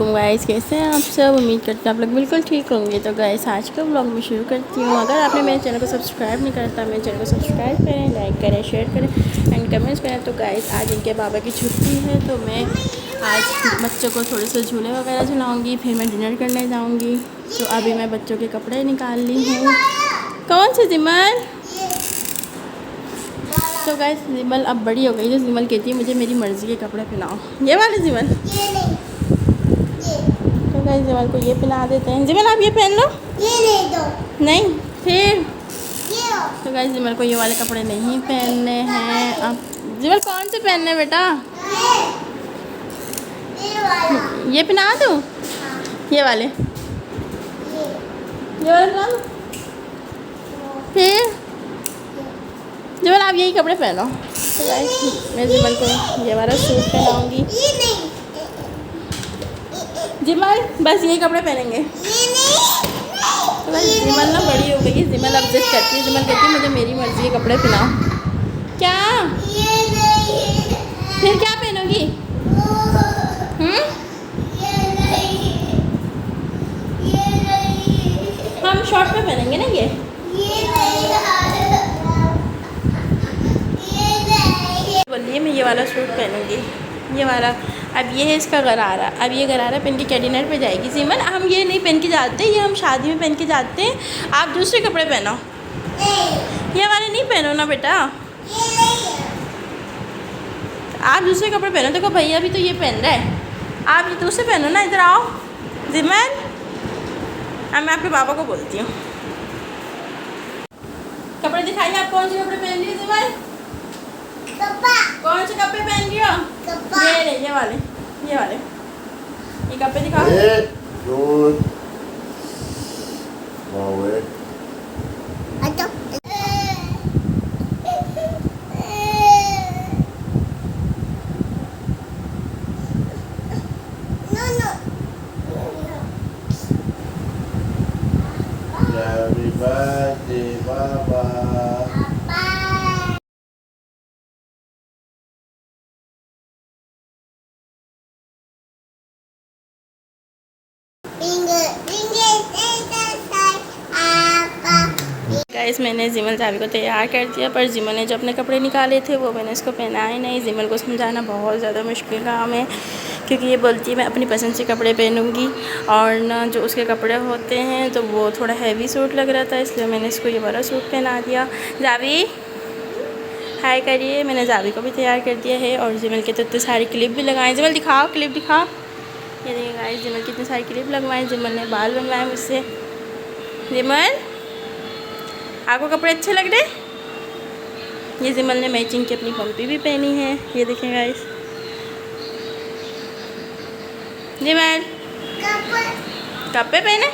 वालेकुम गाइस, कैसे हैं आप सब। उम्मीद करते हैं आप लोग बिल्कुल ठीक होंगे। तो गाइस आज का व्लॉग मैं शुरू करती हूँ। अगर आपने मेरे चैनल को सब्सक्राइब नहीं करता, मेरे चैनल को सब्सक्राइब करें, लाइक करें, शेयर करें एंड कमेंट्स करें। तो गाइस आज इनके बाबा की छुट्टी है, तो मैं आज बच्चों को थोड़े से झूले वगैरह झुलाऊँगी, फिर मैं डिनर करने जाऊँगी। तो अभी मैं बच्चों के कपड़े निकाल ली हूँ। कौन से जिमल? तो गाइस जिमल अब बड़ी हो गई, जो जिमल कहती है मुझे मेरी मर्ज़ी के कपड़े पहनाओ। ये वाले जिमल, तो गाइस जिमल को ये पहना देते हैं। जिमल आप ये पहन लो। ये नहीं दो। नहीं फिर ये तो गाइस जिमल को ये वाले कपड़े नहीं पहनने हैं। अब जिमल कौन से पहनने बेटा? वाला। ये पहना दूँ? ये वाले पहना दूँ? फिर जिमल आप यही कपड़े पहनो। तो गाइस मैं जिमल को ये वाला सूट पहनाऊँगी। ये नहीं। जिमल बस यही कपड़े पहनेंगे। ये नहीं। तो गाइस जिमल ना बड़ी हो गई है। जिमल अब जिद करती है। जिमल कहती है मुझे मेरी मर्ज़ी के कपड़े पहनाओ। क्या? ये नहीं। फिर क्या पहनोगी? ये नहीं। ये नहीं। हम शॉर्ट पे पहनेंगे ना ये। ये नहीं। बोलिए मैं ये वाला सूट पहनूंगी, ये वाला। अब ये है इसका गरारा। अब ये गरारा पहन के क्या डिनर पे जाएगी जिमल? हम ये नहीं पहन के जाते, ये हम शादी में पहन के जाते हैं। आप दूसरे कपड़े पहनो। ये वाले नहीं पहनो ना बेटा, आप दूसरे कपड़े पहनो। देखो भैया भी तो ये पहन रहा है, आप ये दूसरे पहनो ना। इधर आओ जिमल। अब मैं आपके पापा को बोलती हूँ। कपड़े दिखाइए, आप कौन से कपड़े पहन रही हो जिमल? कौन से कपड़े पहन रही हो? ये ले, ये वाले, ये वाले, ये कपड़े दिखाओ। Good. Forward. Happy birthday, Baba. Guys मैंने जिमल जावी को तैयार कर दिया, पर जिमल ने जो अपने कपड़े निकाले थे वो मैंने इसको पहनाए नहीं। जिमल को समझाना बहुत ज़्यादा मुश्किल काम है, क्योंकि ये बोलती है मैं अपनी पसंद से कपड़े पहनूंगी, और ना जो उसके कपड़े होते हैं तो वो थोड़ा हैवी सूट लग रहा था, इसलिए मैंने इसको ये बड़ा सूट पहना दिया। जावी हाय करिए। मैंने जावी को भी तैयार कर दिया है, और जिमल के तो इतने सारी क्लिप भी लगाए। जिमल दिखाओ, क्लिप दिखाओ। ये देखिए गाइस जिमल की इतनी सारी क्लिप लगवाए। जिमल ने बाल बनवाए मुझसे। जिमल आपको कपड़े अच्छे लग रहे? ये जिमल ने मैचिंग की अपनी पंपी भी पहनी है, ये देखें गाइस। जिमल कपड़े पहने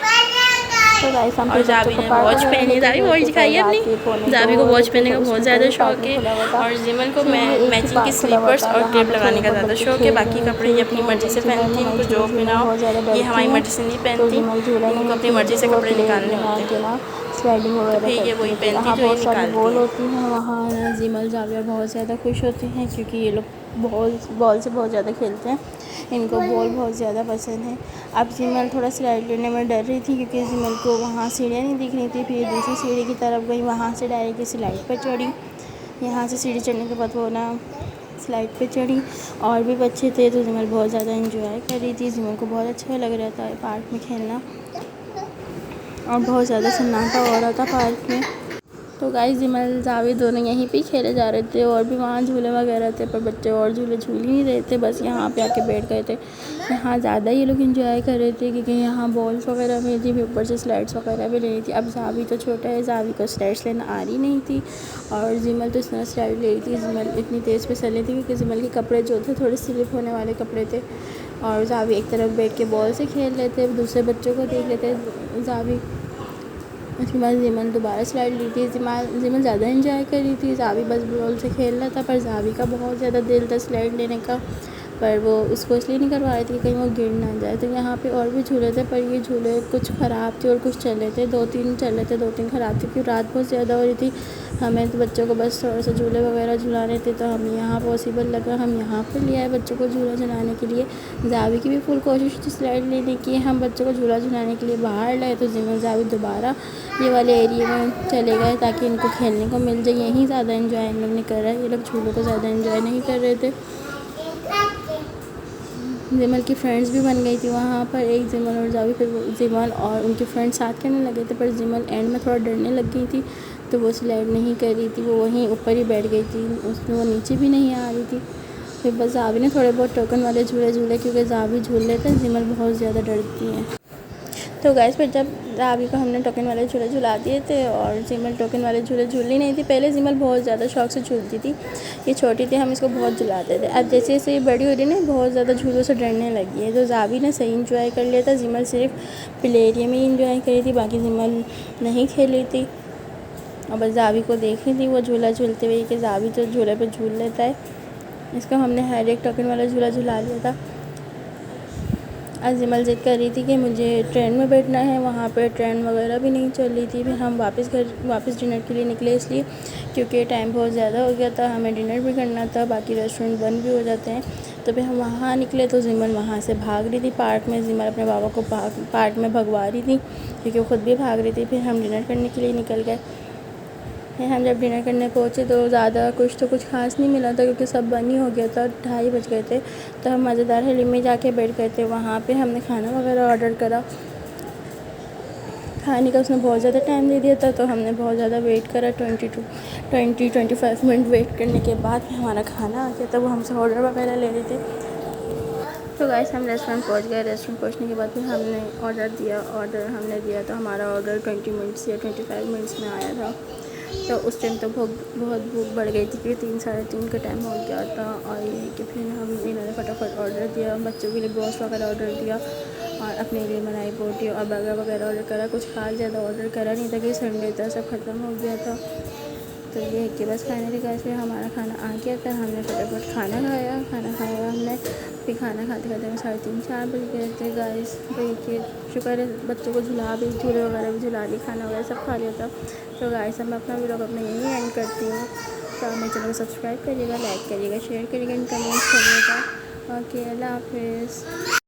तो गाइस हम। और जावी ने वॉच पहनी। जावी वॉच दिखाई है अपनी। जावी को वॉच पहनने का बहुत ज़्यादा शौक है, और जिमल को मैचिंग की स्लीपर्स और क्लिप लगाने का ज़्यादा शौक है। बाकी कपड़े ये अपनी मर्ज़ी से पहनती हैं, इनको जो पहनाओ। ये हमारी मर्ज़ी से नहीं पहनती, इनको अपनी मर्ज़ी से कपड़े निकालने होते हैं। स्लाइडिंग वगैरह ये वही पहनती जो ये निकालती बॉल होती हैं वहाँ। जिमल जाविया बहुत ज़्यादा खुश होती हैं, क्योंकि ये लोग बॉल से बहुत ज़्यादा खेलते हैं। इनको बॉल बहुत ज़्यादा पसंद है। अब जिमल थोड़ा स्लाइड लेने में डर रही थी, क्योंकि जिमल को वहाँ सीढ़ियाँ नहीं दिख रही थी। फिर दूसरी सीढ़ी की तरफ गई, वहाँ से डायरेक्ट स्लाइड पर चढ़ी। यहाँ से सीढ़ी चढ़ने के बाद वो ना स्लाइड पे चढ़ी। और भी बच्चे थे, तो जिमल बहुत ज़्यादा एंजॉय कर रही थी। जिमल को बहुत अच्छा लग रहा था पार्क में खेलना, और बहुत ज़्यादा सन्नाटा हो रहा था पार्क में। तो गाइस जिमल जावी दोनों यहीं पे खेले जा रहे थे, और भी वहाँ झूले वगैरह थे, पर बच्चे और झूले झूल ही नहीं रहे थे, बस यहाँ पे आके बैठ गए थे। यहाँ ज़्यादा ये लोग एंजॉय कर रहे थे, क्योंकि यहाँ बॉल्स वगैरह भी थी, ऊपर से स्लाइड्स वगैरह भी लेनी थी। अब जावी तो छोटा है, जावी को स्लाइड्स लेना आ रही नहीं थी, और जिमल तो इस तरह स्लाइड ले रही थी। जिमल इतनी तेज़ फिसल रही थी, क्योंकि जिमल के कपड़े जो थे थोड़े स्लिप होने वाले कपड़े थे, और जावी एक तरफ बैठ के बॉल से खेल लेते, दूसरे बच्चों को देख लेते जावी। उसके बाद जिमल दोबारा स्लाइड ली थी। जिमल ज़्यादा एंजॉय कर रही थी, जावी बस बॉल से खेल रहा था, पर जावी का बहुत ज़्यादा दिल था स्लाइड लेने का, पर वो उसको इसलिए नहीं करवा रहे थे कि कहीं वो गिर ना जाए। तो यहाँ पे और भी झूले थे, पर ये झूले कुछ ख़राब थे और कुछ चले थे, 2-3 चले थे, 2-3 ख़राब थे, क्योंकि रात बहुत ज़्यादा हो रही थी। हमें तो बच्चों को बस थोड़ा सा झूले वगैरह झुलाने थे, तो हम यहाँ पॉसिबल लगा हम यहाँ पर ले आए बच्चों को झूला झुलाने के लिए। जावी की भी फुल कोशिश थी स्लाइड लेने की, हम बच्चों को झूला झुलाने के लिए बाहर लाए, तो जिमल जावी दोबारा ये वाले एरिया में चले गए ताकि इनको खेलने को मिल जाए। यहीं ज़्यादा एंजॉय इन लोग ने करा है, ये लोग झूलों को ज़्यादा एंजॉय नहीं कर रहे थे। जिमल की फ्रेंड्स भी बन गई थी वहाँ पर, एक जिमल और जावी, फिर जिमल और उनके फ्रेंड्स साथ करने लगे थे, पर जिमल एंड में थोड़ा डरने लग गई थी, तो वो स्लाइड नहीं कर रही थी, वो वहीं ऊपर ही बैठ गई थी, उसमें वो नीचे भी नहीं आ रही थी। फिर बस जावी ने थोड़े बहुत टोकन वाले झूले झूले, क्योंकि जावी झूल लेते हैं, जिमल बहुत ज़्यादा डरती हैं। तो गाइस फिर जब जावी को हमने टोकन वाले झूले झुला दिए थे और जिमल टोकन वाले झूले झूली नहीं थी। पहले जिमल बहुत ज़्यादा शौक से झूलती थी, ये छोटी थी, हम इसको बहुत झुलाते थे। अब जैसे जैसे ये बड़ी हो रही ना, बहुत ज़्यादा झूलों से डरने लगी है। तो जावी ने सही इंजॉय कर लिया था, जिमल सिर्फ प्ले एरिया में ही इंजॉय करी थी, बाकी जिमल नहीं खेली थी। और बस जावी को देख रही थी वो झूला झूलते हुए कि जावी तो झूले पर झूल लेता है। इसको हमने हर एक टोकन वाला झूला झुला लिया था। आज जिमल ज़िद कर रही थी कि मुझे ट्रेन में बैठना है, वहाँ पे ट्रेन वगैरह भी नहीं चल रही थी। फिर हम वापस डिनर के लिए निकले, इसलिए क्योंकि टाइम बहुत ज़्यादा हो गया था, हमें डिनर भी करना था, बाकी रेस्टोरेंट बंद भी हो जाते हैं। तो फिर हम वहाँ निकले, तो जिमल वहाँ से भाग रही थी पार्क में। जिमल अपने बाबा को पार्क में भगवा रही थी, क्योंकि वो खुद भी भाग रही थी। फिर हम डिनर करने के लिए निकल गए। फिर हम जब डिनर करने पहुँचे तो ज़्यादा कुछ खास नहीं मिला था, क्योंकि सब बंद ही हो गया था, 2:30 बज गए थे। तो हम मज़ेदार हलीम में जाके बैठ गए थे। वहाँ पे हमने खाना वगैरह ऑर्डर करा। खाने का उसने बहुत ज़्यादा टाइम दे दिया था, तो हमने बहुत ज़्यादा वेट करा। 20-25 मिनट वेट करने के बाद हमारा खाना आ गया था। वो हमसे ऑर्डर वगैरह ले रहे थे। तो गाइस हम रेस्टोरेंट पहुँच गए। रेस्टोरेंट पहुँचने के बाद फिर हमने ऑर्डर हमने दिया था। हमारा ऑर्डर 20 मिनट्स या 25 मिनट्स में आया था। तो उस टाइम तो बहुत भूख बढ़ गई थी, क्योंकि 3-3:30 का टाइम हो गया था। और ये कि फिर इन्होंने फटाफट ऑर्डर दिया, बच्चों के लिए ब्रोस्ट वगैरह ऑर्डर दिया और अपने लिए मलाई बोटी और बर्गर वगैरह ऑर्डर करा। कुछ खास ज़्यादा ऑर्डर करा नहीं था, कि संडे था, सब ख़त्म हो गया था। तो ये है कि बस फाइनली गाइस फिर हमारा खाना आ गया था। हमने फटाफट खाना खाया हमने। फिर खाना खाते खाते में 3:30-4 बज गए थे गाइस। तो ये शुक्र है बच्चों को झूले वगैरह भी झुला ली, खाना वगैरह सब खा लिया था। तो गाइस मैं अपना वीडियो अपना यहीं एंड करती हूँ। तो आप मेरे चैनल को सब्सक्राइब करिएगा, लाइक करिएगा, शेयर करिएगा, कमेंट्स करिएगा। ओके, अल्लाह हाफिज़।